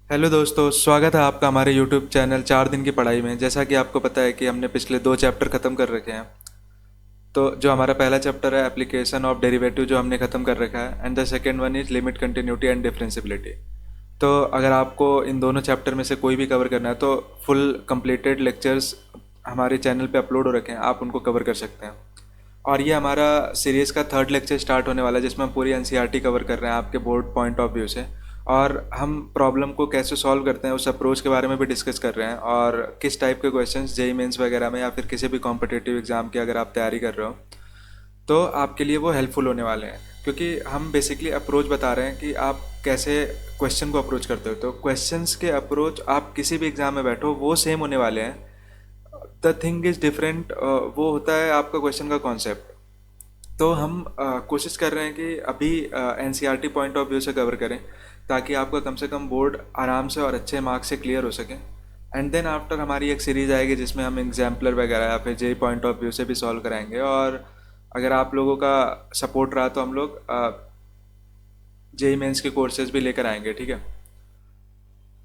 Hello दोस्तों, स्वागत है आपका हमारे यूट्यूब चैनल 4 दिन की पढ़ाई में। जैसा कि आपको पता है कि हमने पिछले 2 चैप्टर ख़त्म कर रखे हैं। तो जो हमारा पहला चैप्टर है एप्लीकेशन ऑफ डेरिवेटिव, जो हमने ख़त्म कर रखा है, and the second one is limit continuity and differentiability. तो अगर आपको इन दोनों चैप्टर में से कोई भी कवर करना है तो फुल कंप्लीटेड लेक्चर्स हमारे चैनल पे अपलोड हो रखे हैं, आप उनको कवर कर सकते हैं। और ये हमारा सीरीज़ का थर्ड लेक्चर स्टार्ट होने वाला है, जिसमें हम पूरी एनसीईआरटी कवर कर रहे हैं आपके बोर्ड पॉइंट ऑफ व्यू से। और हम प्रॉब्लम को कैसे सॉल्व करते हैं उस अप्रोच के बारे में भी डिस्कस कर रहे हैं, और किस टाइप के क्वेश्चंस जेई मेंस वगैरह में या फिर किसी भी कॉम्पिटिटिव एग्ज़ाम की अगर आप तैयारी कर रहे हो तो आपके लिए वो हेल्पफुल होने वाले हैं। क्योंकि हम बेसिकली अप्रोच बता रहे हैं कि आप कैसे क्वेश्चन को अप्रोच करते हो। तो क्वेश्चंस के अप्रोच आप किसी भी एग्ज़ाम में बैठो वो सेम होने वाले हैं। द थिंग इज़ डिफरेंट, वो होता है आपका क्वेश्चन का कॉन्सेप्ट। तो हम कोशिश कर रहे हैं कि अभी एनसीईआरटी पॉइंट ऑफ व्यू से कवर करें, ताकि आपका कम से कम बोर्ड आराम से और अच्छे मार्क्स से क्लियर हो सके। एंड देन आफ्टर हमारी एक सीरीज़ आएगी जिसमें हम एग्जाम्पलर वगैरह या फिर जे पॉइंट ऑफ व्यू से भी सॉल्व कराएंगे। और अगर आप लोगों का सपोर्ट रहा तो हम लोग जेई मेंस के कोर्सेज भी लेकर आएंगे, ठीक है।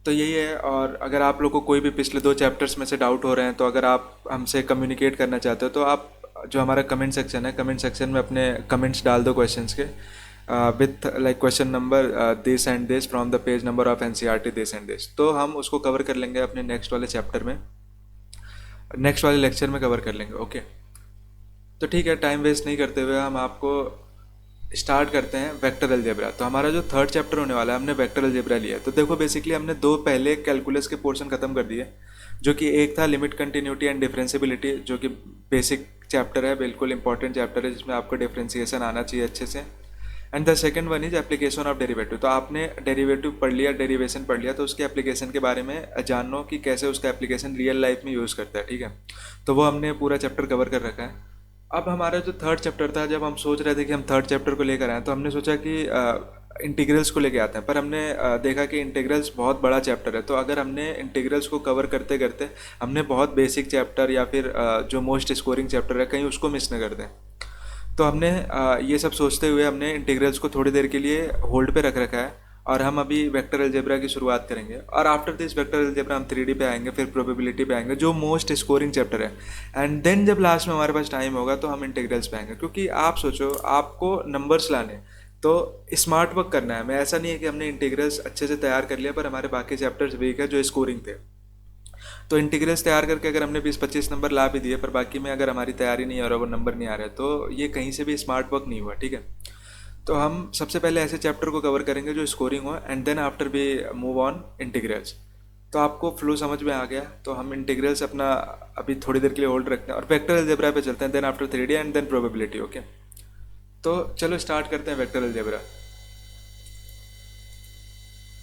तो यही है। और अगर आप लोग को कोई भी पिछले 2 चैप्टर्स में से डाउट हो रहे हैं, तो अगर आप हमसे कम्युनिकेट करना चाहते हो तो आप जो हमारा कमेंट सेक्शन है, कमेंट सेक्शन में अपने कमेंट्स डाल दो क्वेश्चंस के, with like question number this and this from the page number of NCERT this and this. तो हम उसको कवर कर लेंगे अपने नेक्स्ट वाले चैप्टर में, नेक्स्ट वाले लेक्चर में कवर कर लेंगे, ओके। तो ठीक है, टाइम वेस्ट नहीं करते हुए हम आपको स्टार्ट करते हैं वेक्टर अलजेब्रा। तो हमारा जो थर्ड चैप्टर होने वाला है, हमने वेक्टर अलजेब्रा लिया है। तो देखो बेसिकली हमने 2 पहले कैलकुलस के पोर्शन खत्म कर दिए, जो कि एक था लिमिट कंटिन्यूटी एंड डिफरेंशिबिलिटी, जो कि बेसिक चैप्टर है, बिल्कुल इंपॉर्टेंट चैप्टर है, जिसमें आपको डिफरेंशिएशन आना चाहिए अच्छे से। And the second one is application of derivative. तो आपने डेरिवेटिव पढ़ लिया, डेरिवेशन पढ़ लिया, तो उसके एप्लीकेशन के बारे में जानो कि कैसे उसका एप्लीकेशन रियल लाइफ में यूज़ करता है, ठीक है। तो वो हमने पूरा चैप्टर कवर कर रखा है। अब हमारा जो थर्ड चैप्टर था, जब हम सोच रहे थे कि हम थर्ड चैप्टर को लेकर आए, तो हमने सोचा कि इंटीग्रल्स को लेके आते हैं। पर हमने देखा कि इंटीग्रल्स बहुत बड़ा चैप्टर है, तो अगर हमने इंटीग्रल्स को कवर करते करते हमने बहुत बेसिक चैप्टर या फिर जो मोस्ट स्कोरिंग चैप्टर है कहीं उसको मिस न कर दें। तो हमने ये सब सोचते हुए हमने इंटीग्रल्स को थोड़ी देर के लिए होल्ड पे रख रखा है, और हम अभी वेक्टर अलजेब्रा की शुरुआत करेंगे। और आफ्टर दिस वेक्टर अलजेब्रा हम 3D पे आएंगे, फिर प्रोबेबिलिटी पे आएंगे, जो मोस्ट स्कोरिंग चैप्टर है। एंड देन जब लास्ट में हमारे पास टाइम होगा तो हम इंटीग्रल्स पे आएंगे। क्योंकि आप सोचो, आपको नंबर्स लाने तो स्मार्ट वर्क करना है। मैं ऐसा नहीं है कि हमने इंटीग्रल्स अच्छे से तैयार कर लिया पर हमारे बाकी चैप्टर्स वीक है जो स्कोरिंग थे। तो इंटीग्रल्स तैयार करके अगर हमने 20-25 नंबर ला भी दिए, पर बाकी में अगर हमारी तैयारी नहीं हो रहा, वो नंबर नहीं आ रहा है, तो ये कहीं से भी स्मार्ट वर्क नहीं हुआ, ठीक है। तो हम सबसे पहले ऐसे चैप्टर को कवर करेंगे जो स्कोरिंग हो, एंड देन आफ्टर भी मूव ऑन इंटीग्रल्स। तो आपको फ्लो समझ में आ गया। तो हम इंटीग्रल्स अपना अभी थोड़ी देर के लिए होल्ड रखते हैं और वेक्टर अलजेब्रा पे चलते हैं, then after 3D and then probability, okay. तो चलो स्टार्ट करते हैं वेक्टर अलजेब्रा।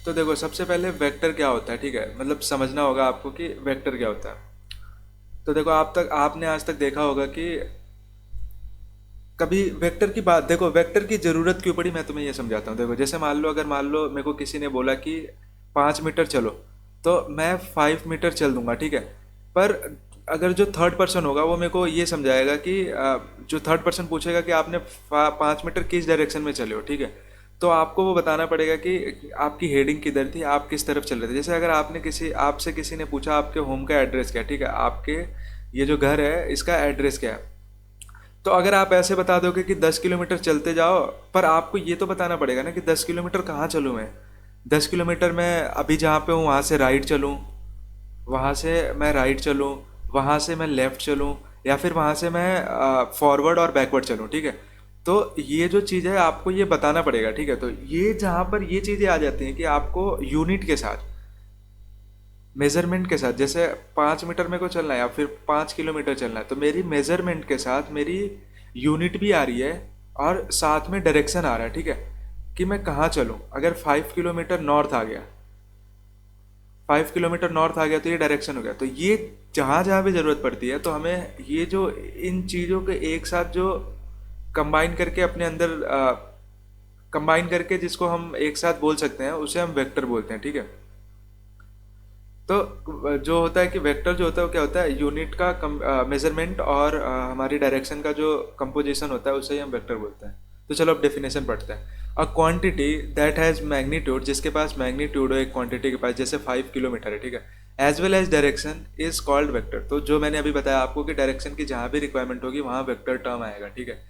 तो देखो, सबसे पहले वेक्टर क्या होता है, ठीक है, मतलब समझना होगा आपको कि वेक्टर क्या होता है। तो देखो, आपने आज तक देखा होगा कि कभी वेक्टर की बात, देखो वेक्टर की ज़रूरत क्यों पड़ी, मैं तुम्हें ये समझाता हूँ। देखो, जैसे मान लो मेरे को किसी ने बोला कि 5 मीटर चलो, तो मैं 5 मीटर चल दूंगा, ठीक है। पर अगर जो थर्ड पर्सन होगा वो मेरे को ये समझाएगा कि जो थर्ड पर्सन पूछेगा कि आपने 5 मीटर किस डायरेक्शन में चले हो, ठीक है। तो आपको वो बताना पड़ेगा कि आपकी हेडिंग किधर थी, आप किस तरफ चल रहे थे। जैसे अगर आपसे किसी ने पूछा आपके होम का एड्रेस क्या है, ठीक है, आपके ये जो घर है इसका एड्रेस क्या है, तो अगर आप ऐसे बता दोगे कि 10 किलोमीटर चलते जाओ, पर आपको ये तो बताना पड़ेगा ना कि 10 किलोमीटर कहाँ चलूँ मैं। 10 किलोमीटर मैं अभी जहाँ पे हूँ वहाँ से राइट चलूँ, वहाँ से मैं राइट चलूँ, वहाँ से मैं लेफ़्ट चलूँ, या फिर वहाँ से मैं फॉरवर्ड और बैकवर्ड चलूँ, ठीक है। तो ये जो चीज़ है आपको ये बताना पड़ेगा, ठीक है। तो ये जहाँ पर ये चीज़ें आ जाती हैं कि आपको यूनिट के साथ, मेजरमेंट के साथ, जैसे 5 मीटर मेरे को चलना है या फिर 5 किलोमीटर चलना है, तो मेरी मेजरमेंट के साथ मेरी यूनिट भी आ रही है और साथ में डायरेक्शन आ रहा है, ठीक है, कि मैं कहाँ चलूँ। अगर 5 किलोमीटर नॉर्थ आ गया, 5 किलोमीटर नॉर्थ आ गया तो ये डायरेक्शन हो गया। तो ये जहाँ जहाँ भी ज़रूरत पड़ती है तो हमें ये जो इन चीज़ों के एक साथ जो कंबाइन करके अपने अंदर कंबाइन करके जिसको हम एक साथ बोल सकते हैं, उसे हम वेक्टर बोलते हैं, ठीक है। तो जो होता है कि वेक्टर जो होता है वो क्या होता है, यूनिट का मेजरमेंट और हमारी डायरेक्शन का जो कंपोजिशन होता है उसे ही हम वेक्टर बोलते हैं। तो चलो अब डेफिनेशन पढ़ते हैं। A quantity that has magnitude, जिसके पास मैग्नीट्यूड हो एक क्वांटिटी के पास, जैसे 5 किलोमीटर है, ठीक है, as well as direction is called vector. तो जो मैंने अभी बताया आपको कि डायरेक्शन की जहाँ भी रिक्वायरमेंट होगी वहाँ वेक्टर टर्म आएगा, ठीक है।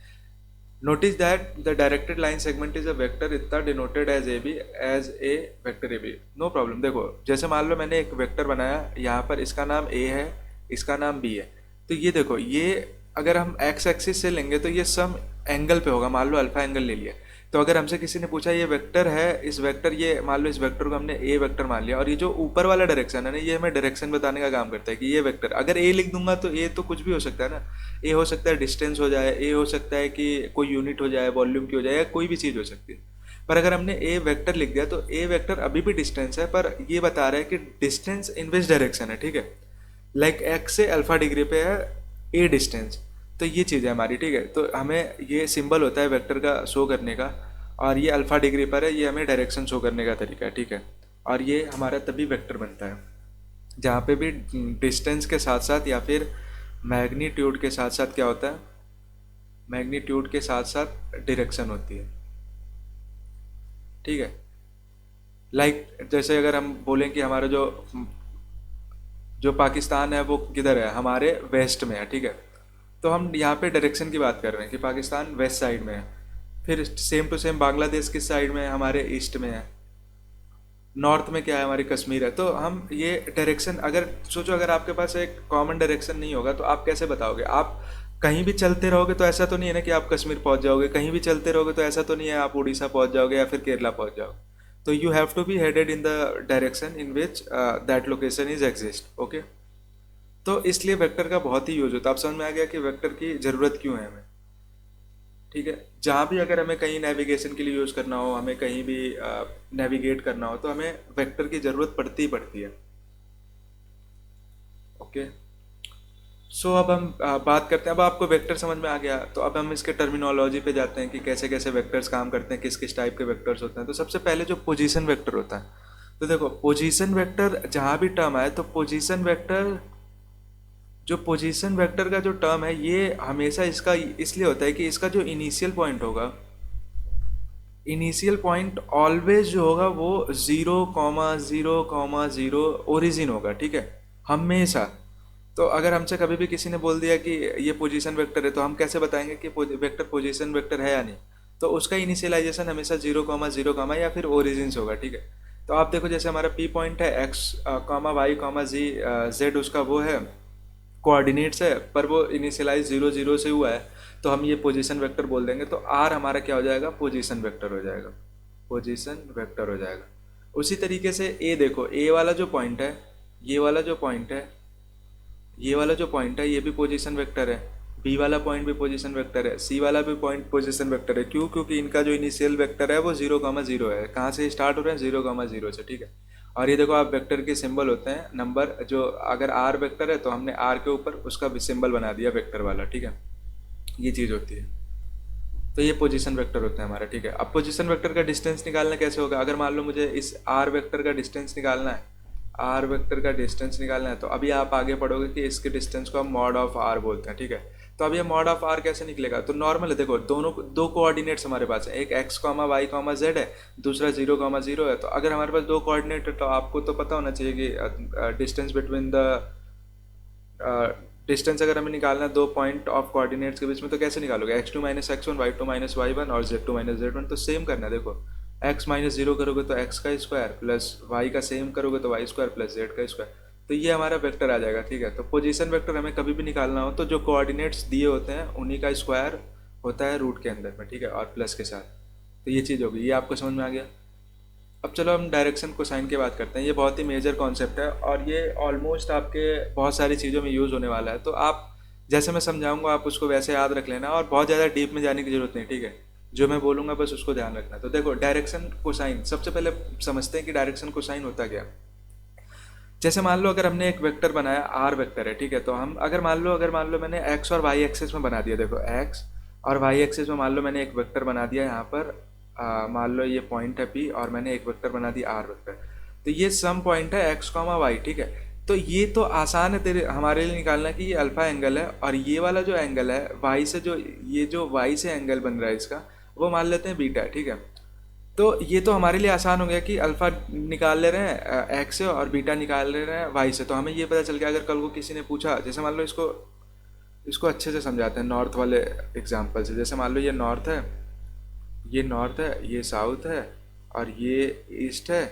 Notice that the directed line segment is a vector इतना denoted as A B as a vector A B, no problem. देखो जैसे मान लो मैंने एक वेक्टर बनाया यहाँ पर, इसका नाम ए है, इसका नाम बी है, तो ये देखो ये अगर हम एक्स एक्सिस से लेंगे तो ये सम एंगल पे होगा, मान लो अल्फा एंगल ले लिया। तो अगर हमसे किसी ने पूछा ये वेक्टर है, इस वेक्टर ये मान लो इस वेक्टर को हमने ए वेक्टर मान लिया, और ये जो ऊपर वाला डायरेक्शन है ना, ये हमें डायरेक्शन बताने का काम करता है कि ये वेक्टर, अगर ए लिख दूंगा तो ए तो कुछ भी हो सकता है ना, ए हो सकता है डिस्टेंस हो जाए, ए हो सकता है कि कोई यूनिट हो जाए, वॉल्यूम की हो जाए, या कोई भी चीज़ हो सकती है। पर अगर हमने ए वेक्टर लिख दिया तो ए वेक्टर अभी भी डिस्टेंस है, पर ये बता रहा है कि डिस्टेंस इन विच डायरेक्शन है, ठीक है। लाइक एक्स से अल्फा डिग्री पे है ए डिस्टेंस, तो ये चीज़ है हमारी, ठीक है। तो हमें ये सिंबल होता है वेक्टर का शो करने का, और ये अल्फा डिग्री पर है, ये हमें डायरेक्शन शो करने का तरीका है, ठीक है। और ये हमारा तभी वेक्टर बनता है जहाँ पे भी डिस्टेंस के साथ साथ या फिर मैग्नीट्यूड के साथ साथ क्या होता है, मैग्नीट्यूड के साथ साथ डायरेक्शन होती है, ठीक है। लाइक जैसे अगर हम बोलें कि हमारा जो जो पाकिस्तान है वो किधर है, हमारे वेस्ट में है, ठीक है। तो हम यहाँ पे डायरेक्शन की बात कर रहे हैं कि पाकिस्तान वेस्ट साइड में है। फिर सेम टू सेम बांग्लादेश किस साइड में है, हमारे ईस्ट में है। नॉर्थ में क्या है, हमारी कश्मीर है। तो हम ये डायरेक्शन अगर सोचो, अगर आपके पास एक कॉमन डायरेक्शन नहीं होगा तो आप कैसे बताओगे। आप कहीं भी चलते रहोगे तो ऐसा तो नहीं है ना कि आप कश्मीर पहुंच जाओगे, कहीं भी चलते रहोगे तो ऐसा तो नहीं है आप उड़ीसा पहुंच जाओगे या फिर केरला पहुंच जाओगे। तो you have to be headed in the direction in which that location is exist, okay. तो इसलिए वेक्टर का बहुत ही यूज होता है। आप समझ में आ गया कि वेक्टर की ज़रूरत क्यों है हमें, ठीक है। जहाँ भी अगर हमें कहीं नेविगेशन के लिए यूज़ करना हो, हमें कहीं भी नेविगेट करना हो, तो हमें वेक्टर की ज़रूरत पड़ती ही पड़ती है, ओके। सो अब हम बात करते हैं, अब आपको वेक्टर समझ में आ गया तो अब हम इसके टर्मिनोलॉजी पे जाते हैं कि कैसे कैसे वेक्टर्स काम करते हैं, किस किस टाइप के वेक्टर्स होते हैं। तो सबसे पहले जो पोजीशन वेक्टर होता है, तो देखो पोजीशन वेक्टर जहाँ भी टर्म आए तो पोजीशन वेक्टर, जो पोजीशन वेक्टर का जो टर्म है ये हमेशा इसका इसलिए होता है कि इसका जो इनिशियल पॉइंट होगा, इनिशियल पॉइंट ऑलवेज जो होगा वो 0,0,0 ओरिजिन होगा, ठीक है, हमेशा। तो अगर हमसे कभी भी किसी ने बोल दिया कि ये पोजीशन वेक्टर है, तो हम कैसे बताएंगे कि वेक्टर पोजीशन वेक्टर है या नहीं। तो उसका इनिशियलाइजेशन हमेशा 0,0 या फिर ओरिजिन होगा, ठीक है। तो आप देखो जैसे हमारा पी पॉइंट है एक्स कॉमा वाई कॉमा जी जेड, उसका वो है कोऑर्डिनेट्स है, पर वो इनिशियलाइज 0,0 से हुआ है, तो हम ये पोजीशन वेक्टर बोल देंगे। तो आर हमारा क्या हो जाएगा, पोजीशन वेक्टर हो जाएगा, पोजीशन वेक्टर हो जाएगा। उसी तरीके से ए देखो, ए वाला जो पॉइंट है, ये वाला जो पॉइंट है, ये वाला जो पॉइंट है ये भी पोजीशन वेक्टर है, बी वाला पॉइंट भी पोजीशन वेक्टर है, सी वाला भी पॉइंट पोजीशन वेक्टर है। क्यों, क्योंकि इनका जो इनिशियल वेक्टर है वो 0,0 है। कहाँ से स्टार्ट हो रहे हैं, 0,0 से, ठीक है। और ये देखो आप वेक्टर के सिंबल होते हैं नंबर, जो अगर आर वेक्टर है तो हमने आर के ऊपर उसका भी सिंबल बना दिया वेक्टर वाला, ठीक है, ये चीज़ होती है। तो ये पोजीशन वेक्टर होता है हमारा, ठीक है। अब पोजीशन वेक्टर का डिस्टेंस निकालना कैसे होगा, अगर मान लो मुझे इस आर वेक्टर का डिस्टेंस निकालना है, आर वेक्टर का डिस्टेंस निकालना है, तो अभी आप आगे पढ़ोगे कि इसके डिस्टेंस को हम मॉड ऑफ आर बोलते हैं, ठीक है। तो अब ये मॉड ऑफ आर कैसे निकलेगा, तो नॉर्मल है, देखो दोनों दो कोऑर्डिनेट्स हमारे पास है, एक x comma y comma z है, दूसरा 0,0 है। तो अगर हमारे पास दो कोऑर्डिनेट है तो आपको तो पता होना चाहिए कि डिस्टेंस बिटवीन द डिस्टेंस अगर हमें निकालना है दो पॉइंट ऑफ कोऑर्डिनेट्स के बीच में, तो कैसे निकालोगे, x2 minus x1, y2 minus y1 और z2 माइनस z1। तो सेम करना है, देखो x माइनस 0 करोगे तो x का स्क्वायर प्लस y का सेम करोगे तो y स्क्वायर प्लस z का स्क्वायर। तो ये हमारा वेक्टर आ जाएगा, ठीक है। तो पोजीशन वेक्टर हमें कभी भी निकालना हो तो जो कोऑर्डिनेट्स दिए होते हैं उन्हीं का स्क्वायर होता है रूट के अंदर में, ठीक है, और प्लस के साथ। तो ये चीज़ होगी, ये आपको समझ में आ गया। अब चलो हम डायरेक्शन कोसाइन की बात करते हैं। ये बहुत ही मेजर कॉन्सेप्ट है और ये ऑलमोस्ट आपके बहुत सारी चीज़ों में यूज़ होने वाला है। तो आप जैसे मैं समझाऊंगा आप उसको वैसे याद रख लेना और बहुत ज़्यादा डीप में जाने की ज़रूरत नहीं, ठीक है। जो मैं बोलूँगा बस उसको ध्यान रखना। तो देखो डायरेक्शन कोसाइन, सबसे पहले समझते हैं कि डायरेक्शन कोसाइन होता क्या। जैसे मान लो अगर हमने एक वेक्टर बनाया, आर वेक्टर है, ठीक है। तो हम अगर मान लो मैंने एक्स और वाई एक्सिस में बना दिया, देखो एक्स और वाई एक्सिस में मान लो मैंने एक वेक्टर बना दिया यहाँ पर, मान लो ये पॉइंट है पी और मैंने एक वेक्टर बना दिया आर वेक्टर। तो ये सम पॉइंट है एक्स कॉमा वाई, ठीक है। तो ये तो आसान है तेरे हमारे लिए निकालना कि ये अल्फा एंगल है और ये वाला जो एंगल है वाई से, जो ये जो वाई से एंगल बन रहा है इसका, वो मान लेते हैं बीटा है, ठीक है। तो ये तो हमारे लिए आसान हो गया कि अल्फ़ा निकाल ले रहे हैं एक्स से और बीटा निकाल ले रहे हैं वाई से। तो हमें ये पता चल गया, अगर कल को किसी ने पूछा, जैसे मान लो इसको इसको अच्छे से समझाते हैं नॉर्थ वाले एग्जाम्पल से। जैसे मान लो ये नॉर्थ है, ये नॉर्थ है, ये साउथ है, और ये ईस्ट है,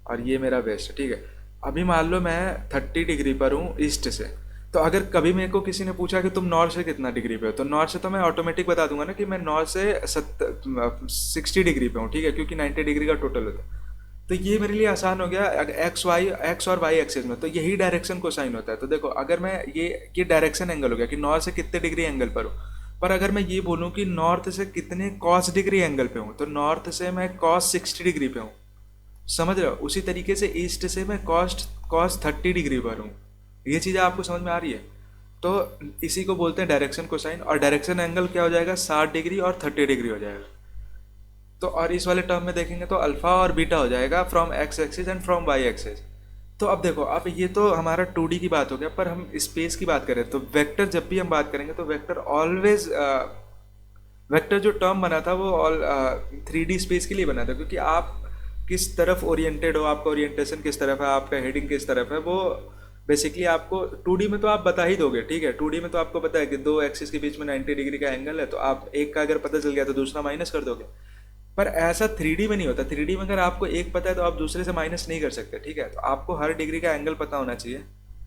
और ये मेरा वेस्ट है, ठीक है। अभी मान लो मैं 30 डिग्री पर हूँ ईस्ट से। तो अगर कभी मेरे को किसी ने पूछा कि तुम नॉर्थ से कितना डिग्री पे हो, तो नॉर्थ से तो मैं ऑटोमेटिक बता दूंगा ना कि मैं नॉर्थ से 60 डिग्री पे हूँ, ठीक है, क्योंकि 90 डिग्री का टोटल होता है। तो ये मेरे लिए आसान हो गया एक्स और वाई एक्सिस में। तो यही डायरेक्शन कोसाइन होता है। तो देखो, अगर मैं ये डायरेक्शन एंगल हो गया कि नॉर्थ से कितने डिग्री एंगल पर हूँ। पर अगर मैं ये बोलूँ कि नॉर्थ से कितने कॉस डिग्री एंगल पे हूँ, तो नॉर्थ से मैं कॉस 60 डिग्री पे हूँ, समझ रहे हो। उसी तरीके से ईस्ट से मैं कॉस 30 डिग्री पर हूँ। ये चीज़ आपको समझ में आ रही है। तो इसी को बोलते हैं डायरेक्शन कोसाइन। और डायरेक्शन एंगल क्या हो जाएगा, 60 डिग्री और 30 डिग्री हो जाएगा। तो और इस वाले टर्म में देखेंगे तो अल्फा और बीटा हो जाएगा from x axis and from y axis. तो अब देखो, अब ये तो हमारा 2D की बात हो गया, पर हम स्पेस की बात करें तो वेक्टर जब भी हम बात करेंगे तो वेक्टर ऑलवेज, वेक्टर जो टर्म बना था वो ऑल 3D स्पेस के लिए बना था, क्योंकि आप किस तरफ ओरिएंटेड हो, आपका ओरिएंटेशन किस तरफ है, आपका हेडिंग किस तरफ है, वो बेसिकली आपको 2D में तो आप बता ही दोगे, ठीक है। 2D में तो आपको पता है कि दो एक्सिस के बीच में 90 डिग्री का एंगल है, तो आप एक का अगर पता चल गया तो दूसरा माइनस कर दोगे। पर ऐसा 3D में नहीं होता। 3D में अगर आपको एक पता है तो आप दूसरे से माइनस नहीं कर सकते, ठीक है। तो आपको हर डिग्री का एंगल पता होना चाहिए,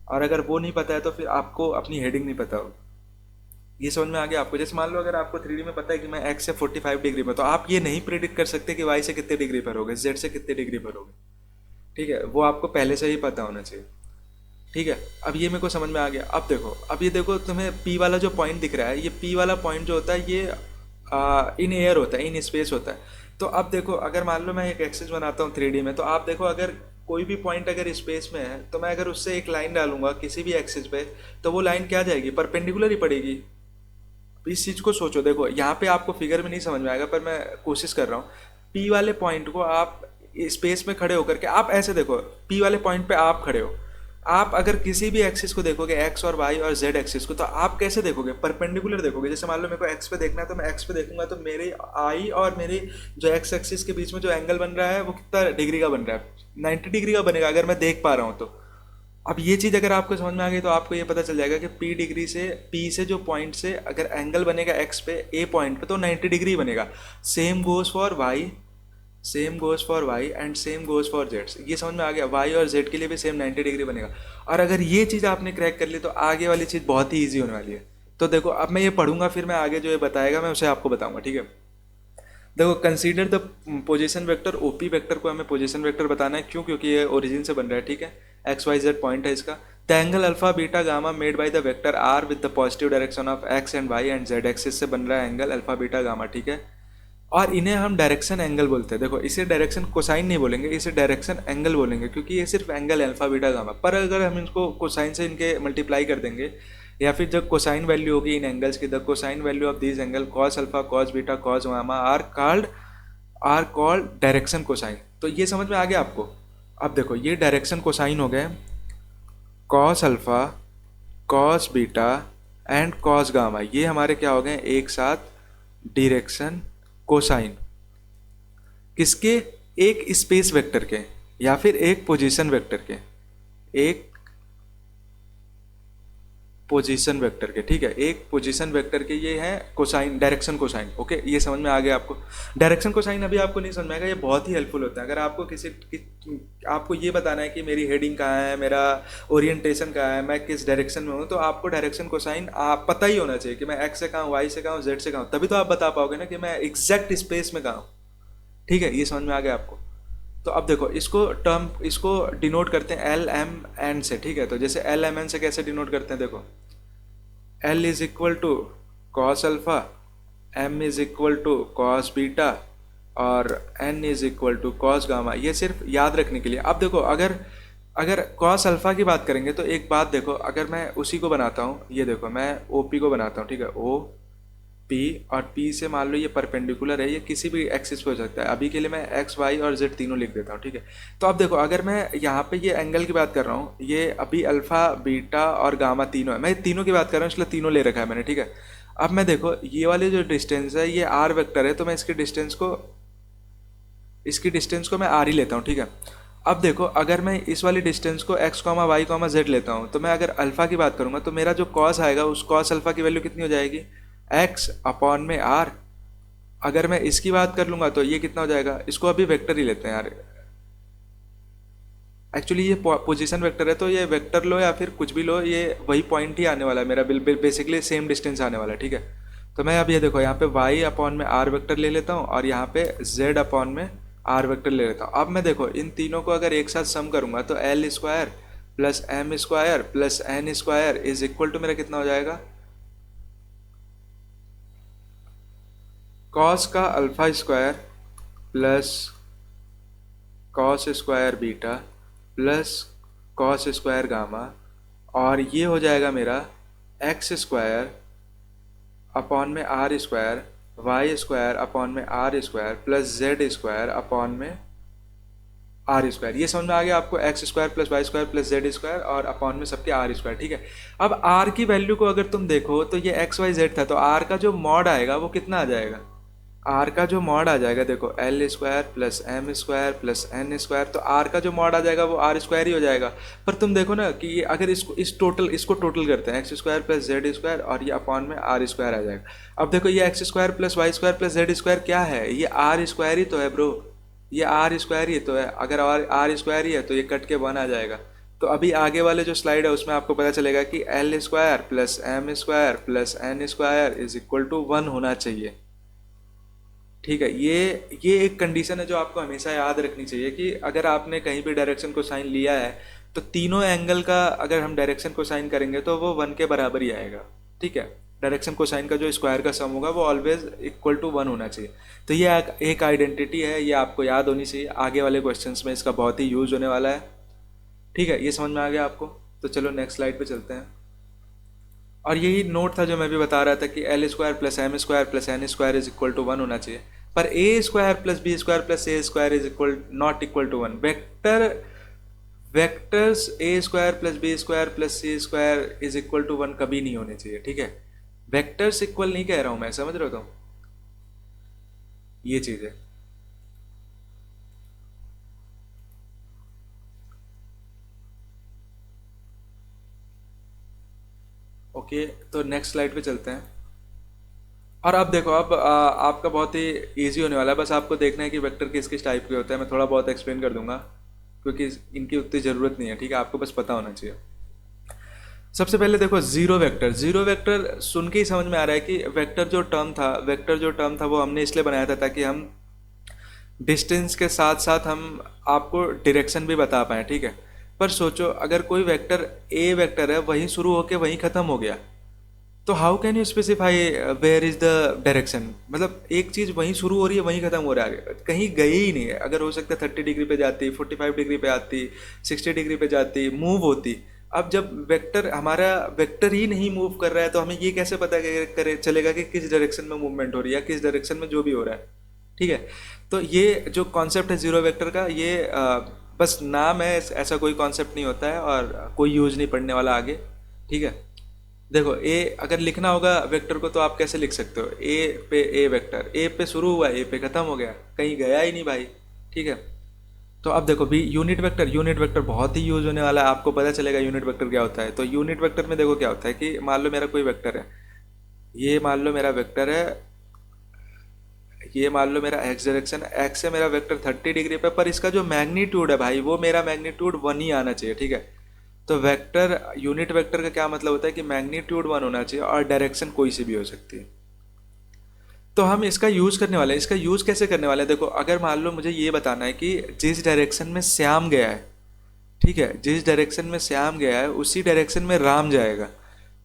और अगर वो नहीं पता है तो फिर आपको अपनी हेडिंग नहीं पता होगी। ये समझ में आ गया आपको। जैसे मान लो अगर आपको 3D में पता है कि मैं एक्स से 45 डिग्री में, तो आप ये नहीं प्रिडिक्ट कर सकते कि वाई से कितने डिग्री पर होगे, जेड से कितने डिग्री पर होगे, ठीक है। वो आपको पहले से ही पता होना चाहिए, ठीक है। अब ये मेरे को समझ में आ गया। अब देखो, अब ये देखो, तुम्हें पी वाला जो पॉइंट दिख रहा है, ये पी वाला पॉइंट जो होता है ये इन एयर होता है, इन स्पेस होता है। तो अब देखो, अगर मान लो मैं एक एक्सिस बनाता हूँ 3D में, तो आप देखो, अगर कोई भी पॉइंट अगर स्पेस में है तो मैं अगर उससे एक लाइन डालूंगा किसी भी एक्सिस पे, तो वो लाइन क्या जाएगी, परपेंडिकुलर ही पड़ेगी। इस चीज़ को सोचो। देखो, यहाँ पे आपको फिगर में नहीं समझ में आएगा, पर मैं कोशिश कर रहा हूँ। पी वाले पॉइंट को आप स्पेस में खड़े होकर के आप ऐसे देखो, पी वाले पॉइंट पे आप खड़े हो, आप अगर किसी भी एक्सिस को देखोगे, एक्स और वाई और जेड एक्सिस को, तो आप कैसे देखोगे, परपेंडिकुलर देखोगे। जैसे मान लो मेरे को एक्स पे देखना है, तो मैं एक्स पे देखूंगा, तो मेरे आई और मेरे जो एक्स एक्सिस के बीच में जो एंगल बन रहा है वो कितना डिग्री का बन रहा है, 90 डिग्री का बनेगा, अगर मैं देख पा रहा हूँ तो। अब ये चीज़ अगर आपको समझ में आ गई तो आपको ये पता चल जाएगा कि पी डिग्री से, पी से जो पॉइंट से अगर एंगल बनेगा एक्स पे, ए पॉइंट पे, तो 90 डिग्री बनेगा। Same goes for y, same goes for y and same goes for z. ये समझ में आ गया, वाई और जेड के लिए भी सेम 90 डिग्री बनेगा। और अगर ये चीज़ आपने क्रैक कर ली तो आगे वाली चीज़ बहुत ही ईजी होने वाली है। तो देखो, अब मैं ये पढ़ूंगा, फिर मैं आगे जो ये बताएगा मैं उसे आपको बताऊंगा, ठीक है। देखो, consider the position vector, OP vector को हमें पोजीशन वेक्टर बताना है। क्यों? क्योंकि ये ओरिजिन से बन रहा है, ठीक है। एक्स वाई जेड पॉइंट है इसका। The angle alpha beta gamma made by the vector r with the positive direction of x and y and z axis से बन रहा है एंगल अल्फा बीटा गामा, ठीक है। और इन्हें हम डायरेक्शन एंगल बोलते हैं। देखो, इसे डायरेक्शन कोसाइन नहीं बोलेंगे, इसे डायरेक्शन एंगल बोलेंगे, क्योंकि ये सिर्फ एंगल अल्फा बीटा गामा। पर अगर हम इनको कोसाइन से इनके मल्टीप्लाई कर देंगे, या फिर जब कोसाइन वैल्यू होगी इन एंगल्स की, the cosine value of this angle cos alpha cos beta cos gamma are called direction cosine. तो ये समझ में आ गया आपको। अब देखो, ये डायरेक्शन कोसाइन हो गए, cos alpha cos beta and cos gamma, ये हमारे क्या हो गए एक साथ, डायरेक्शन कोसाइन। किसके? एक स्पेस वेक्टर के, या फिर एक पोजीशन वेक्टर के, एक पोजीशन वेक्टर के, ठीक है। एक पोजीशन वेक्टर के ये है कोसाइन, डायरेक्शन कोसाइन। ओके, ये समझ में आ गया आपको। डायरेक्शन कोसाइन अभी आपको नहीं समझ में आएगा, ये बहुत ही हेल्पफुल होता है। अगर आपको आपको ये बताना है कि मेरी हेडिंग कहाँ है, मेरा ओरिएंटेशन कहाँ है, मैं किस डायरेक्शन में हूँ, तो आपको डायरेक्शन कोसाइन आप पता ही होना चाहिए कि मैं एक्स से कहाँ हूँ, वाई से कहाँ हूँ, जेड से कहाँ हूँ। तभी तो आप बता पाओगे ना कि मैं एग्जैक्ट स्पेस में कहाँ हूँ, ठीक है। ये समझ में आ गया आपको। तो अब देखो, इसको डिनोट करते हैं एल एम एन से, ठीक है। तो जैसे एल एम एन से कैसे डिनोट करते हैं, देखो, L is equal to cos alpha, M is equal to cos beta, और N is equal to cos gamma. ये सिर्फ याद रखने के लिए। अब देखो, अगर अगर कॉस अल्फा की बात करेंगे तो एक बात देखो, अगर मैं उसी को बनाता हूँ, ये देखो, मैं ओ पी को बनाता हूँ, ठीक है, ओ पी, और पी से मान लो ये परपेंडिकुलर है, ये किसी भी एक्सिस पे हो सकता है। अभी के लिए मैं एक्स वाई और जेड तीनों लिख देता हूँ, ठीक है। तो अब देखो, अगर मैं यहाँ पे ये एंगल की बात कर रहा हूँ, ये अभी अल्फा बीटा और गामा तीनों है, मैं तीनों की बात कर रहा हूँ, इसलिए तीनों ले रखा है मैंने, ठीक है। अब मैं देखो, ये वाले जो डिस्टेंस है ये आर वेक्टर है, तो मैं इसके डिस्टेंस को इसकी डिस्टेंस को मैं आर ही लेता हूँ, ठीक है। अब देखो अगर मैं इस वाली डिस्टेंस को x comma y comma z लेता हूँ, तो मैं अगर अल्फ़ा की बात करूँगा तो मेरा जो कॉस आएगा उस कॉस अल्फ़ा की वैल्यू कितनी हो जाएगी, एक्स अपॉन में आर। अगर मैं इसकी बात कर लूँगा तो ये कितना हो जाएगा, इसको अभी वेक्टर ही लेते हैं यार, एक्चुअली ये पोजीशन वेक्टर है, तो ये वेक्टर लो या फिर कुछ भी लो, ये वही पॉइंट ही आने वाला है मेरा, बेसिकली सेम डिस्टेंस आने वाला है, ठीक है। तो मैं अब ये देखो यहाँ पे y अपॉन में r वेक्टर ले लेता हूँ और यहाँ पे z अपॉन में r वेक्टर ले लेता हूँ। अब मैं देखो इन तीनों को अगर एक साथ सम करूँगा तो L square plus M square plus N square is equal to मेरा कितना हो जाएगा, कॉस का alpha square plus cos square beta plus cos square gamma, और ये हो जाएगा मेरा एक्स स्क्वायर अपॉन में R square Y square upon में R square plus Z square upon में आर स्क्वायर। ये समझ में आ गया आपको, X square plus Y square plus Z square और अपॉन में सबके आर स्क्वायर, ठीक है। अब आर की वैल्यू को अगर तुम देखो तो ये एक्स वाई जेड था, तो आर का जो मॉड आएगा वो कितना आ जाएगा, आर का जो मॉड आ जाएगा देखो l square plus M square plus N square, तो आर का जो मॉड आ जाएगा वो आर स्क्वायर ही हो जाएगा। पर तुम देखो ना कि ये अगर इसको टोटल करते हैं, x square plus Z square और ये अपॉन में आर स्क्वायर आ जाएगा। अब देखो ये x square plus Y square plus Z square क्या है, ये आर स्क्वायर ही तो है ब्रो, ये आर स्क्वायर ही तो है। अगर आर स्क्वायर ही है तो ये कट के 1 आ जाएगा। तो अभी आगे वाले जो स्लाइड है उसमें आपको पता चलेगा कि L square plus M square plus N square is equal to 1 होना चाहिए, ठीक है। ये एक कंडीशन है जो आपको हमेशा याद रखनी चाहिए कि अगर आपने कहीं भी डायरेक्शन को साइन लिया है तो तीनों एंगल का अगर हम डायरेक्शन को साइन करेंगे तो वो 1 के बराबर ही आएगा, ठीक है। डायरेक्शन को साइन का जो स्क्वायर का सम होगा वो ऑलवेज इक्वल टू 1 होना चाहिए। तो ये एक आइडेंटिटी है, ये आपको याद होनी चाहिए, आगे वाले क्वेश्चंस में इसका बहुत ही यूज होने वाला है, ठीक है। ये समझ में आ गया आपको, तो चलो नेक्स्ट स्लाइड पे चलते हैं। और यही नोट था जो मैं भी बता रहा था कि L square plus M square plus N square is equal to 1 होना चाहिए, पर A square plus B square plus A square is equal not equal to 1। Vectors A square plus B square plus C square is equal to 1 कभी नहीं होने चाहिए, ठीक है। Vectors equal नहीं कह रहा हूं मैं, समझ रहे हो तुम, ये चीज है। ओके, तो नेक्स्ट स्लाइड पे चलते हैं। और अब देखो अब आपका बहुत ही इजी होने वाला है, बस आपको देखना है कि वेक्टर किस किस टाइप के होते हैं। मैं थोड़ा बहुत एक्सप्लेन कर दूंगा क्योंकि इनकी उतनी ज़रूरत नहीं है, ठीक है, आपको बस पता होना चाहिए। सबसे पहले देखो जीरो वेक्टर। जीरो वेक्टर सुन के ही समझ में आ रहा है कि वेक्टर जो टर्म था वो हमने इसलिए बनाया था ताकि हम डिस्टेंस के साथ साथ हम आपको डायरेक्शन भी बता पाएँ, ठीक है। पर सोचो अगर कोई वेक्टर ए वेक्टर है वहीं शुरू होके वहीं ख़त्म हो गया, तो how can you specify where is the direction, मतलब एक चीज़ वहीं शुरू हो रही है वहीं ख़त्म हो रहा है, कहीं गई ही नहीं है। अगर हो सकता है 30 डिग्री पे जाती, 45 डिग्री पे आती, 60 डिग्री पे जाती, मूव होती। अब जब हमारा वेक्टर ही नहीं मूव कर रहा है तो हमें ये कैसे पता करे चलेगा कि किस डायरेक्शन में मूवमेंट हो रही है, किस डायरेक्शन में जो भी हो रहा है, ठीक है। तो ये जो कॉन्सेप्ट है जीरो वेक्टर का, ये बस नाम है, ऐसा कोई कॉन्सेप्ट नहीं होता है और कोई यूज नहीं पड़ने वाला आगे, ठीक है। देखो ए अगर लिखना होगा वेक्टर को तो आप कैसे लिख सकते हो, ए पे ए वेक्टर, ए पे शुरू हुआ ए पे ख़त्म हो गया, कहीं गया ही नहीं भाई, ठीक है। तो अब देखो भी यूनिट वेक्टर बहुत ही यूज होने वाला है, आपको पता चलेगा यूनिट वेक्टर क्या होता है। तो यूनिट वेक्टर में देखो क्या होता है कि मान लो मेरा कोई वेक्टर है, ये मान लो मेरा वेक्टर है, ये मान लो मेरा एक्स डायरेक्शन, एक्स से मेरा वेक्टर 30 डिग्री पे, पर इसका जो मैग्नीट्यूड है भाई वो मेरा मैग्नीट्यूड 1 ही आना चाहिए, ठीक है। तो वेक्टर यूनिट वेक्टर का क्या मतलब होता है कि मैग्नीट्यूड 1 होना चाहिए और डायरेक्शन कोई सी भी हो सकती है। तो हम इसका यूज़ करने वाले हैं, इसका यूज़ कैसे करने वाले हैं, देखो अगर मान लो मुझे ये बताना है कि जिस डायरेक्शन में श्याम गया है, ठीक है, जिस डायरेक्शन में श्याम गया है उसी डायरेक्शन में राम जाएगा,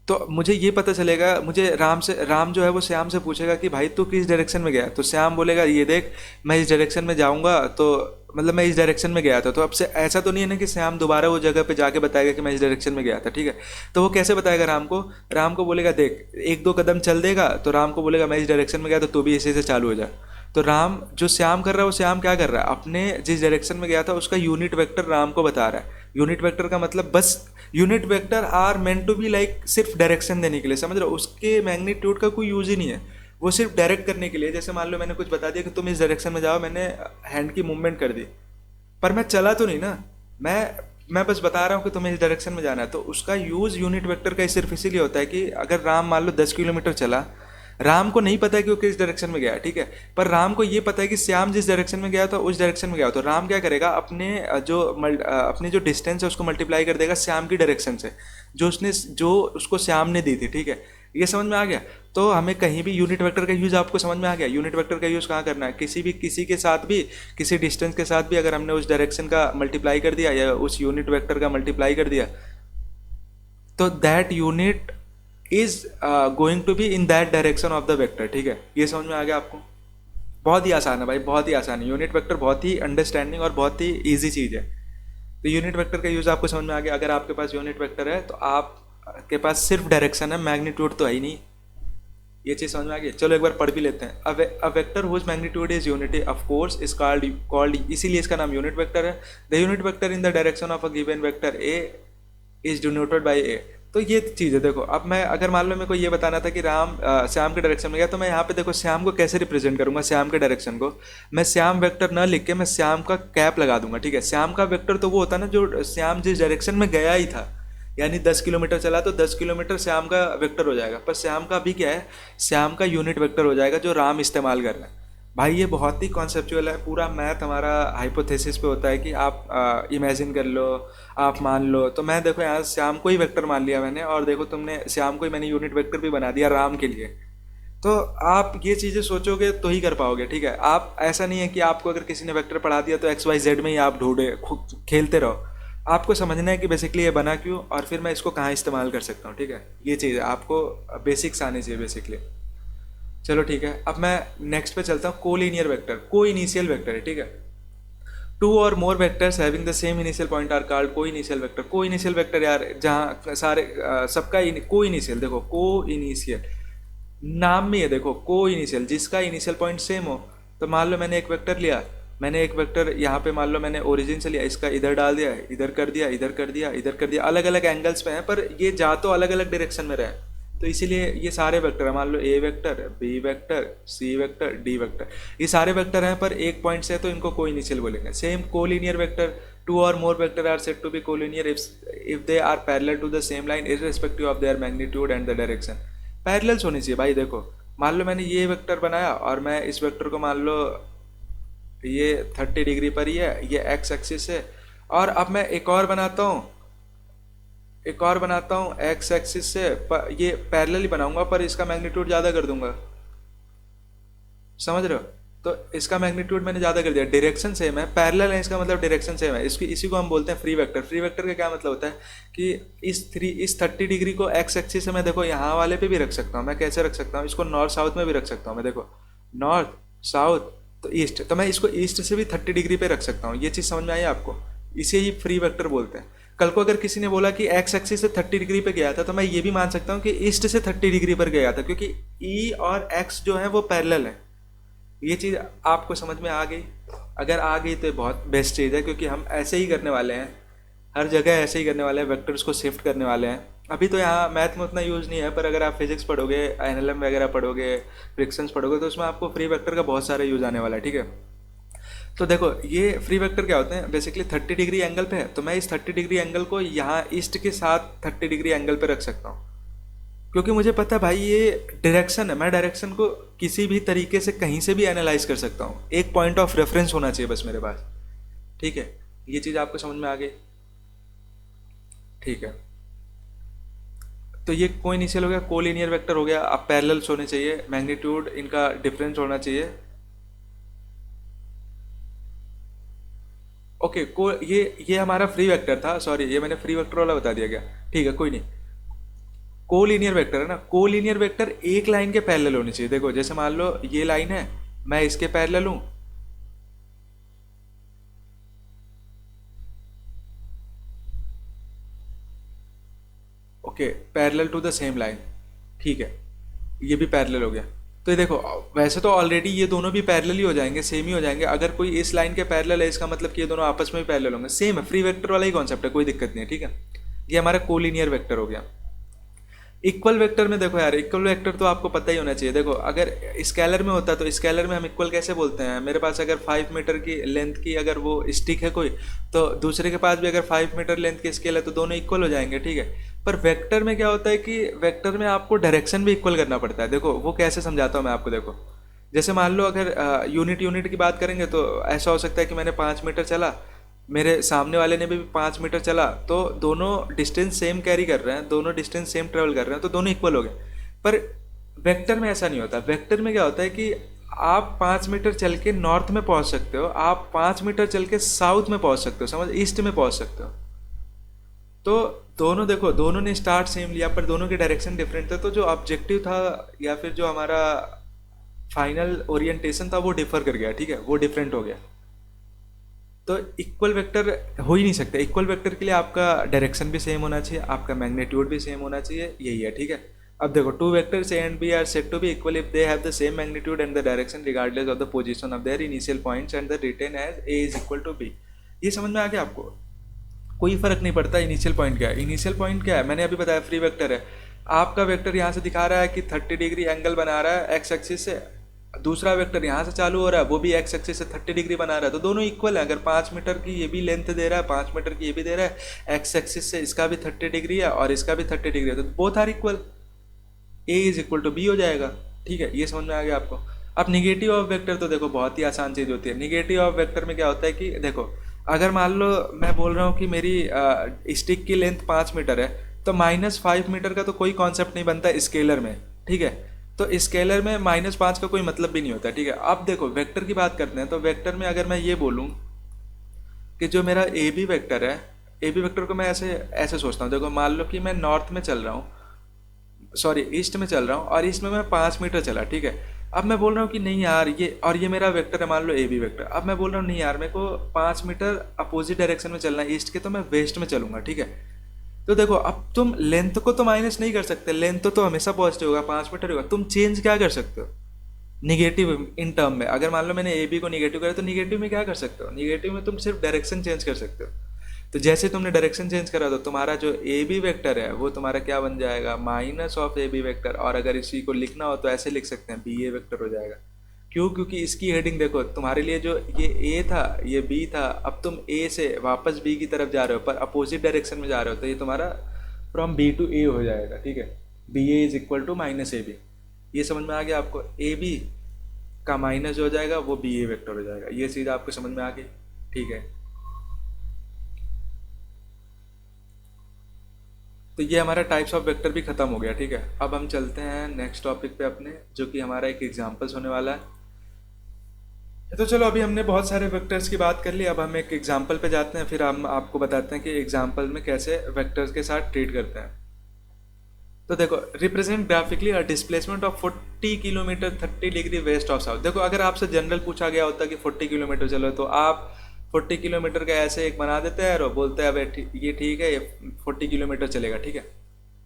तो मुझे ये पता चलेगा, मुझे राम जो है वो श्याम से पूछेगा कि भाई तू किस डायरेक्शन में गया, तो श्याम बोलेगा ये देख मैं इस डायरेक्शन में जाऊंगा, तो मतलब मैं इस डायरेक्शन में गया था। तो अब से ऐसा तो नहीं है ना कि श्याम दोबारा वो जगह पे जाके बताएगा कि मैं इस डायरेक्शन में गया था, ठीक है। तो वो कैसे बताएगा राम को बोलेगा देख 1-2 कदम चल देगा, तो राम को बोलेगा मैं इस डायरेक्शन में गया, तो तू भी इसी से चालू हो जा। तो राम जो श्याम कर रहा है वो श्याम क्या कर रहा है, अपने जिस डायरेक्शन में गया था उसका यूनिट वेक्टर राम को बता रहा है। यूनिट वेक्टर का मतलब बस unit vector are meant to be like सिर्फ डायरेक्शन देने के लिए, समझ रहे हो, उसके मैग्नीट्यूड का कोई यूज ही नहीं है, वो सिर्फ डायरेक्ट करने के लिए, जैसे मान लो मैंने कुछ बता दिया कि तुम इस डायरेक्शन में जाओ, मैंने हैंड की मूवमेंट कर दी, पर मैं चला तो नहीं ना, मैं बस बता रहा हूँ कि तुम्हें इस डायरेक्शन में जाना है। तो उसका यूज़ यूनिट वेक्टर का सिर्फ इसीलिए होता है कि अगर राम मान लो 10 किलोमीटर चला, राम को नहीं पता है कि वो किस डायरेक्शन में गया, ठीक है, पर राम को ये पता है कि श्याम जिस डायरेक्शन में गया था उस डायरेक्शन में गया, तो राम क्या करेगा, अपनी जो डिस्टेंस है उसको मल्टीप्लाई कर देगा श्याम की डायरेक्शन से, जो उसको श्याम ने दी थी, ठीक है। ये समझ में आ गया। तो हमें कहीं भी यूनिट वेक्टर का यूज़ आपको समझ में आ गया। यूनिट वेक्टर का यूज़ कहाँ करना है, किसी के साथ भी, किसी डिस्टेंस के साथ भी अगर हमने उस डायरेक्शन का मल्टीप्लाई कर दिया या उस यूनिट वेक्टर का मल्टीप्लाई कर दिया, तो that unit is going to be in that direction of the vector, ठीक है। ये समझ में आ गया आपको। बहुत ही आसान है भाई, बहुत ही आसान है। यूनिट वेक्टर बहुत ही अंडरस्टैंडिंग और बहुत ही ईजी चीज़ है। तो यूनिट वेक्टर का यूज़ आपको समझ में आ गया। अगर आपके पास यूनिट वेक्टर है तो आपके पास सिर्फ डायरेक्शन है, मैग्नीट्यूड तो है ही नहीं। ये चीज़ समझ में आ गई। चलो एक बार पढ़ भी लेते हैं। A vector whose magnitude is unity of course is called, इसीलिए इसका नाम यूनिट वेक्टर है। The unit vector in the direction of a given vector A is denoted by A. तो ये चीज़ है। देखो अब मैं अगर मान लो मेरे को ये बताना था कि श्याम के डायरेक्शन में गया, तो मैं यहाँ पे देखो श्याम को कैसे रिप्रेजेंट करूंगा, श्याम के डायरेक्शन को मैं श्याम वेक्टर न लिख के मैं श्याम का कैप लगा दूंगा, ठीक है। श्याम का वेक्टर तो वो होता है ना जो श्याम जिस डायरेक्शन में गया ही था, यानी 10 किलोमीटर चला तो 10 किलोमीटर श्याम का वेक्टर हो जाएगा। पर श्याम का अभी क्या है, श्याम का यूनिट वेक्टर हो जाएगा जो राम इस्तेमाल कर रहा है। भाई ये बहुत ही कॉन्सेप्चुअल है। पूरा मैथ हमारा हाइपोथेसिस पे होता है कि आप इमेजिन कर लो, आप मान लो। तो मैं देखो यहाँ श्याम को ही वेक्टर मान लिया मैंने, और देखो तुमने श्याम को ही मैंने यूनिट वेक्टर भी बना दिया राम के लिए। तो आप ये चीज़ें सोचोगे तो ही कर पाओगे, ठीक है। आप ऐसा नहीं है कि आपको अगर किसी ने वेक्टर पढ़ा दिया तो XYZ में ही आप ढूंढे खुद खेलते रहो। आपको समझना है कि बेसिकली ये बना क्यों और फिर मैं इसको कहाँ इस्तेमाल कर सकता हूँ, ठीक है। ये चीज़ आपको बेसिक्स आने चाहिए बेसिकली। चलो ठीक है, अब मैं नेक्स्ट पे चलता हूँ। Collinear vector coinitial vector है, ठीक है। टू और more vectors having the same initial point are called coinitial vector. Coinitial vector यार जहाँ सारे सबका को इनिशियल, देखो को इनिशियल नाम में है, देखो को इनिशियल जिसका इनिशियल पॉइंट सेम हो। तो मान लो मैंने एक वेक्टर लिया, मैंने एक वेक्टर यहाँ पे मान लो मैंने ओरिजिन से लिया, इसका इधर डाल दिया, इधर कर दिया, इधर कर दिया, इधर कर दिया। अलग अलग एंगल्स पे हैं पर ये जा तो अलग अलग डायरेक्शन में रहे, तो इसीलिए ये सारे वेक्टर है। मान लो ए vector, B vector, C vector, D vector, ये सारे वेक्टर हैं पर एक पॉइंट से, तो इनको को इनिशियल बोलेंगे। सेम कोलिनियर वेक्टर, टू और more vector are said to be collinear if they are parallel to the same line irrespective of their magnitude and the direction. Parallels होनी चाहिए भाई। देखो मान लो मैंने ये वेक्टर बनाया और मैं इस वेक्टर को मान लो ये 30 डिग्री पर ही है, ये एक्स एक्सिस है, और अब मैं एक और बनाता हूँ एक्स एक्सिस से, ये पैरेलल ही बनाऊंगा पर इसका मैग्नीट्यूड ज़्यादा कर दूंगा, समझ रहे हो। तो इसका मैग्नीट्यूड मैंने ज़्यादा कर दिया, डायरेक्शन सेम है, पैरेलल है इसका मतलब डायरेक्शन सेम है। इसी को हम बोलते हैं फ्री वेक्टर। फ्री वेक्टर का क्या मतलब होता है कि इस 30 डिग्री को एक्स एक्सिस से मैं देखो यहाँ वाले पे भी रख सकता हूँ। मैं कैसे रख सकता हूँ, इसको नॉर्थ साउथ में भी रख सकता हूँ। मैं देखो नॉर्थ साउथ तो ईस्ट, तो मैं इसको ईस्ट से भी 30 डिग्री पे रख सकता हूँ। ये चीज़ समझ में आई आपको, इसे ही फ्री वेक्टर बोलते हैं। कल को अगर किसी ने बोला कि एक्स एक्सिस से 30 डिग्री पे गया था, तो मैं ये भी मान सकता हूँ कि ईस्ट से 30 डिग्री पर गया था, क्योंकि ई और एक्स जो है वो पैरेलल है। ये चीज़ आपको समझ में आ गई? अगर आ गई तो बहुत बेस्ट चीज़ है, क्योंकि हम ऐसे ही करने वाले हैं, हर जगह ऐसे ही करने वाले हैं, वेक्टर्स को शिफ्ट करने वाले हैं। अभी तो यहाँ मैथ में उतना यूज़ नहीं है, पर अगर आप फिजिक्स पढ़ोगे, एनएलएम वगैरह पढ़ोगे, फ्रिक्शंस पढ़ोगे, तो उसमें आपको फ्री वेक्टर का बहुत सारा यूज़ आने वाला है, ठीक है। तो देखो ये फ्री वेक्टर क्या होते हैं, बेसिकली 30 डिग्री एंगल पे है, तो मैं इस 30 डिग्री एंगल को यहाँ ईस्ट के साथ 30 डिग्री एंगल पे रख सकता हूँ, क्योंकि मुझे पता है भाई ये डायरेक्शन है। मैं डायरेक्शन को किसी भी तरीके से कहीं से भी एनालाइज कर सकता हूँ, एक पॉइंट ऑफ रेफरेंस होना चाहिए बस मेरे पास, ठीक है। ये चीज़ आपको समझ में आ गई, ठीक है। तो ये को इनिशियल हो गया, कोलिनियर वेक्टर हो गया। अब पैरेलल्स होने चाहिए, मैग्नीट्यूड इनका डिफरेंस होना चाहिए, ओके। को ये हमारा फ्री वेक्टर था, सॉरी ये मैंने फ्री वेक्टर वाला बता दिया गया, ठीक है कोई नहीं। कोलिनियर वेक्टर है ना, कोलिनियर वेक्टर एक लाइन के पैरेलल होनी चाहिए। देखो जैसे मान लो ये लाइन है, मैं इसके पैरेलल हूं, okay, parallel to the same line, ठीक है, ये भी पैरेलल हो गया। तो ये देखो वैसे तो ऑलरेडी ये दोनों भी पैरेलल ही हो जाएंगे, सेम ही हो जाएंगे। अगर कोई इस लाइन के पैरेलल है, इसका मतलब कि ये दोनों आपस में भी पैरेलल होंगे, सेम है, फ्री वेक्टर वाला ही कॉन्सेप्ट है, कोई दिक्कत नहीं है, ठीक है। ये हमारा कोलिनियर वेक्टर हो गया। इक्वल वेक्टर में देखो यार, इक्वल वेक्टर तो आपको पता ही होना चाहिए। देखो अगर स्केलर में होता तो स्केलर में हम इक्वल कैसे बोलते हैं, मेरे पास अगर 5 मीटर की लेंथ की अगर वो स्टिक है कोई, तो दूसरे के पास भी अगर 5 मीटर लेंथ की स्केल है तो दोनों इक्वल हो जाएंगे, ठीक है। पर वेक्टर में क्या होता है कि वेक्टर में आपको डायरेक्शन भी इक्वल करना पड़ता है। देखो वो कैसे समझाता हूँ मैं आपको। देखो जैसे मान लो अगर यूनिट यूनिट की बात करेंगे तो ऐसा हो सकता है कि मैंने 5 मीटर चला, मेरे सामने वाले ने भी 5 मीटर चला, तो दोनों डिस्टेंस सेम कैरी कर रहे हैं, दोनों डिस्टेंस सेम ट्रेवल कर रहे हैं, तो दोनों इक्वल हो गए। पर वेक्टर में ऐसा नहीं होता। वेक्टर में क्या होता है कि आप 5 मीटर चल के नॉर्थ में पहुंच सकते हो, आप 5 मीटर चल के साउथ में पहुंच सकते हो, समझ, ईस्ट में पहुंच सकते हो। तो दोनों देखो, दोनों ने स्टार्ट सेम लिया पर दोनों के डायरेक्शन डिफरेंट थे, तो जो ऑब्जेक्टिव था या फिर जो हमारा फाइनल ओरिएंटेशन था वो डिफर कर गया, ठीक है, वो डिफरेंट हो गया। तो इक्वल वेक्टर हो ही नहीं सकता। इक्वल वेक्टर के लिए आपका डायरेक्शन भी सेम होना चाहिए, आपका मैग्नीट्यूड भी सेम होना चाहिए, यही है, ठीक है। अब देखो two vectors a and b are said to be equal if they have the same magnitude and the direction regardless of the position of their initial points and the written as a is equal to b. ये समझ में आ गया आपको? कोई फर्क नहीं पड़ता इनिशियल पॉइंट क्या है। इनिशियल पॉइंट क्या है, मैंने अभी बताया, फ्री वेक्टर है। आपका वेक्टर यहाँ से दिखा रहा है कि 30 डिग्री एंगल बना रहा है एक्स एक्सिस से, दूसरा वेक्टर यहाँ से चालू हो रहा है, वो भी एक्स एक्सिस से 30 डिग्री बना रहा है, तो दोनों इक्वल है। अगर 5 मीटर की ये भी लेंथ दे रहा है, 5 मीटर की ये भी दे रहा है, एक्स एक्सिस से इसका भी 30 डिग्री है और इसका भी 30 डिग्री है, तो both are equal, a is equal to b हो जाएगा, ठीक है। ये समझ में आ गया आपको? अब निगेटिव ऑफ वेक्टर तो देखो बहुत ही आसान चीज़ होती है। निगेटिव ऑफ वेक्टर में क्या होता है कि देखो अगर मान लो मैं बोल रहा हूँ कि मेरी स्टिक की लेंथ 5 मीटर है, तो -5 मीटर का तो कोई कॉन्सेप्ट नहीं बनता स्केलर में, ठीक है। तो स्केलर में -5 का कोई मतलब भी नहीं होता, ठीक है। अब देखो वेक्टर की बात करते हैं, तो वेक्टर में अगर मैं ये बोलूँ कि जो मेरा ए बी वेक्टर है, ए बी वेक्टर को मैं ऐसे ऐसे सोचता हूँ। देखो मान लो कि मैं नॉर्थ में चल रहा हूँ, सॉरी ईस्ट में चल रहा हूँ, और ईस्ट में मैं 5 मीटर चला, ठीक है। अब मैं बोल रहा हूँ कि नहीं यार ये, और ये मेरा वेक्टर है मान लो ए बी वेक्टर। अब मैं बोल रहा हूँ नहीं यार मेरे को 5 मीटर अपोजिट डायरेक्शन में चलना है ईस्ट के, तो मैं वेस्ट में चलूंगा, ठीक है। तो देखो अब तुम लेंथ को तो माइनस नहीं कर सकते, लेंथ तो हमेशा पॉजिटिव होगा, 5 मीटर होगा। तुम चेंज क्या कर सकते हो निगेटिव इन टर्म में? अगर मान लो मैंने ए बी को निगेटिव करा, तो निगेटिव में क्या कर सकते हो? निगेटिव में तुम सिर्फ डायरेक्शन चेंज कर सकते हो। तो जैसे तुमने डायरेक्शन चेंज करा तो तुम्हारा जो ए बी वेक्टर है वो तुम्हारा क्या बन जाएगा, minus of a b vector. और अगर इसी को लिखना हो तो ऐसे लिख सकते हैं, बी ए वेक्टर हो जाएगा। क्यों? क्योंकि इसकी हेडिंग देखो, तुम्हारे लिए जो ये ए था ये बी था, अब तुम ए से वापस बी की तरफ जा रहे हो पर अपोजिट डायरेक्शन में जा रहे हो, तो ये तुम्हारा फ्रॉम बी टू ए हो जाएगा, ठीक है। B a is equal to minus a b. ये समझ में आ गया आपको? ए बी का माइनस हो जाएगा वो बी ए वेक्टर हो जाएगा। ये चीज़ आपको समझ में आ गई, ठीक है। तो ये हमारा टाइप्स ऑफ वेक्टर भी खत्म हो गया, ठीक है। अब हम चलते हैं नेक्स्ट टॉपिक पे अपने, जो कि हमारा एक एग्जांपल्स होने वाला है। तो चलो अभी हमने बहुत सारे वेक्टर्स की बात कर ली, अब हम एक एग्जांपल पे जाते हैं, फिर हम आपको बताते हैं कि एग्जांपल में कैसे वेक्टर्स के साथ ट्रीट करते हैं। तो देखो, represent graphically a displacement of 40 kilometre 30 degree west of south. देखो अगर आपसे जनरल पूछा गया होता कि 40 किलोमीटर चलो, तो आप 40 किलोमीटर का ऐसे एक बना देते हैं और बोलते हैं अब ये ठीक है, ये 40 किलोमीटर चलेगा, ठीक है।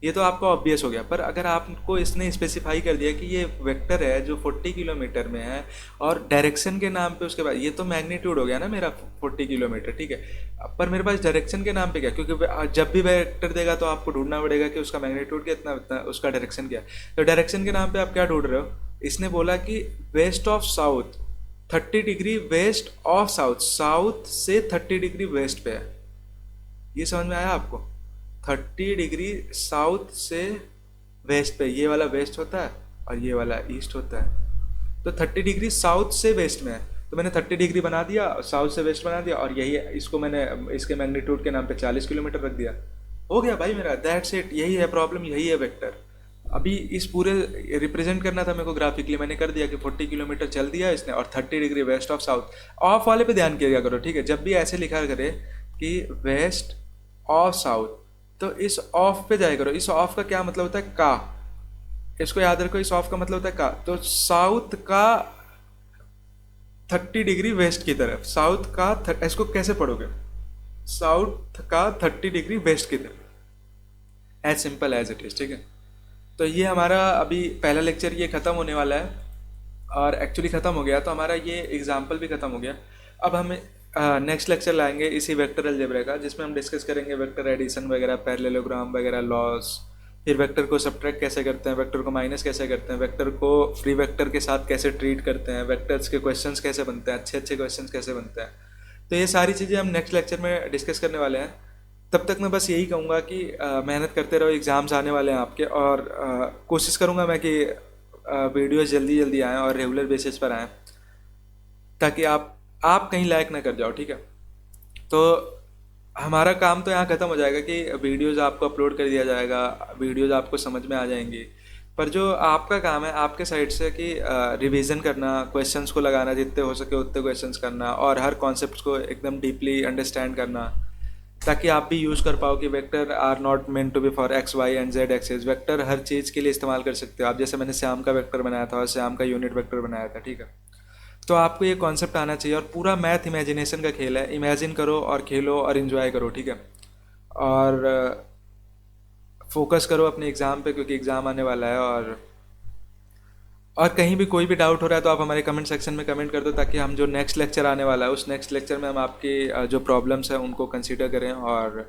ये तो आपको ऑब्वियस हो गया। पर अगर आपको इसने स्पेसिफाई कर दिया कि ये वेक्टर है जो 40 किलोमीटर में है, और डायरेक्शन के नाम पे उसके बाद, ये तो मैग्नीट्यूड हो गया ना मेरा 40 किलोमीटर, ठीक है। पर मेरे पास डायरेक्शन के नाम पे क्या, क्योंकि जब भी वेक्टर देगा तो आपको ढूंढना पड़ेगा कि उसका मैग्नीट्यूड कितना, उसका डायरेक्शन क्या है। तो डायरेक्शन के नाम पे आप क्या ढूंढ रहे हो? इसने बोला कि west of south 30 degree west of south, south से 30 डिग्री वेस्ट पे है। ये समझ में आया आपको? 30 डिग्री साउथ से वेस्ट पे, ये वाला वेस्ट होता है और ये वाला ईस्ट होता है। तो 30 डिग्री साउथ से वेस्ट में है, तो मैंने 30 डिग्री बना दिया, साउथ से वेस्ट बना दिया, और यही इसको मैंने इसके मैग्नीट्यूड के नाम पे 40 किलोमीटर रख दिया। हो गया भाई मेरा, दैट्स इट। यही है प्रॉब्लम, यही है वेक्टर। अभी इस पूरे रिप्रेजेंट करना था मेरे को ग्राफिकली, मैंने कर दिया कि 40 किलोमीटर चल दिया इसने और 30 degree west of south. Of वाले पे ध्यान किया करो, ठीक है। जब भी ऐसे लिखा करे कि वेस्ट ऑफ साउथ, तो इस ऑफ पे जाया करो। इस ऑफ का क्या मतलब होता है? का। इसको याद रखो, इस ऑफ का मतलब होता है का। तो साउथ का 30 डिग्री वेस्ट की तरफ, साउथ का इसको कैसे पढ़ोगे? साउथ का 30 डिग्री वेस्ट की तरफ, as simple as it is, ठीक है। तो ये हमारा अभी पहला लेक्चर ये ख़त्म होने वाला है, और एक्चुअली ख़त्म हो गया, तो हमारा ये एग्जाम्पल भी ख़त्म हो गया। अब हम नेक्स्ट लेक्चर लाएंगे इसी वेक्टर अलजेब्रा का, जिसमें हम डिस्कस करेंगे वेक्टर एडिशन वगैरह, पैरेललोग्राम वगैरह, लॉस, फिर वेक्टर को सब्ट्रैक्ट कैसे करते हैं, वेक्टर को माइनस कैसे करते हैं, वेक्टर को फ्री वेक्टर के साथ कैसे ट्रीट करते हैं, वेक्टर्स के क्वेश्चंस कैसे बनते हैं, अच्छे अच्छे क्वेश्चंस कैसे बनते हैं। तो ये सारी चीज़ें हम नेक्स्ट लेक्चर में डिस्कस करने वाले हैं। तब तक मैं बस यही कहूँगा कि मेहनत करते रहो, एग्ज़ाम्स आने वाले हैं आपके, और कोशिश करूँगा मैं कि वीडियोस जल्दी जल्दी आएँ और रेगुलर बेसिस पर आएँ, ताकि आप कहीं लैग ना कर जाओ, ठीक है। तो हमारा काम तो यहाँ ख़त्म हो जाएगा कि वीडियोस आपको अपलोड कर दिया जाएगा, वीडियोस आपको समझ में आ जाएंगी, पर जो आपका काम है आपके साइड से कि रिवीजन करना, क्वेश्चंस को लगाना, जितने हो सके उतने क्वेश्चंस करना, और हर कॉन्सेप्ट को एकदम डीपली अंडरस्टैंड करना, ताकि आप भी यूज़ कर पाओ कि vector are not meant to be for X Y and Z axes. Vector हर चीज़ के लिए इस्तेमाल कर सकते हो आप, जैसे मैंने श्याम का वेक्टर बनाया था और श्याम का यूनिट वेक्टर बनाया था, ठीक है। तो आपको ये कॉन्सेप्ट आना चाहिए, और पूरा मैथ इमेजिनेशन का खेल है, इमेजिन करो और खेलो और इन्जॉय करो, ठीक है। और फोकस करो अपने एग्ज़ाम पे, क्योंकि एग्ज़ाम आने वाला है। और कहीं भी कोई भी डाउट हो रहा है तो आप हमारे कमेंट सेक्शन में कमेंट कर दो, ताकि हम जो नेक्स्ट लेक्चर आने वाला है उस नेक्स्ट लेक्चर में हम आपकी जो प्रॉब्लम्स हैं उनको कंसीडर करें और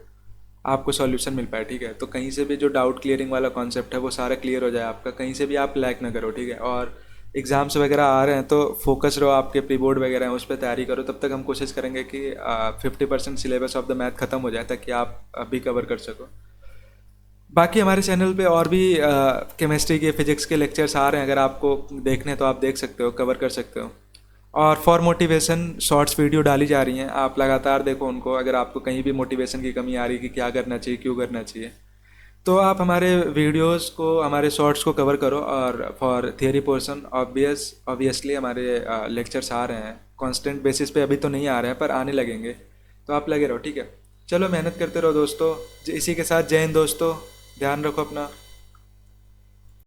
आपको सॉल्यूशन मिल पाए, ठीक है। तो कहीं से भी जो डाउट क्लियरिंग वाला कॉन्सेप्ट है वो सारा क्लियर हो जाए आपका, कहीं से भी आप लैग ना करो, ठीक है। और एग्ज़ाम्स वगैरह आ रहे हैं तो फोकस रहो, आपके प्री बोर्ड वगैरह हैं उस पर तैयारी करो। तब तक हम कोशिश करेंगे कि 50% सिलेबस ऑफ द मैथ ख़त्म हो जाए, ताकि आप अभी कवर कर सको। बाकी हमारे चैनल पे और भी केमिस्ट्री के, फिजिक्स के लेक्चर्स आ रहे हैं, अगर आपको देखने तो आप देख सकते हो, कवर कर सकते हो। और फॉर मोटिवेशन शॉर्ट्स वीडियो डाली जा रही हैं, आप लगातार देखो उनको, अगर आपको कहीं भी मोटिवेशन की कमी आ रही है कि क्या करना चाहिए, क्यों करना चाहिए, तो आप हमारे वीडियोस को, हमारे शॉर्ट्स को कवर करो। और फॉर थियरी पोर्शन ऑब्वियसली हमारे लेक्चर्स आ रहे हैं, कांस्टेंट बेसिस पे अभी तो नहीं आ रहे हैं पर आने लगेंगे, तो आप लगे रहो, ठीक है। चलो मेहनत करते रहो दोस्तों। इसी के साथ जय हिंद दोस्तों, ध्यान रखो अपना।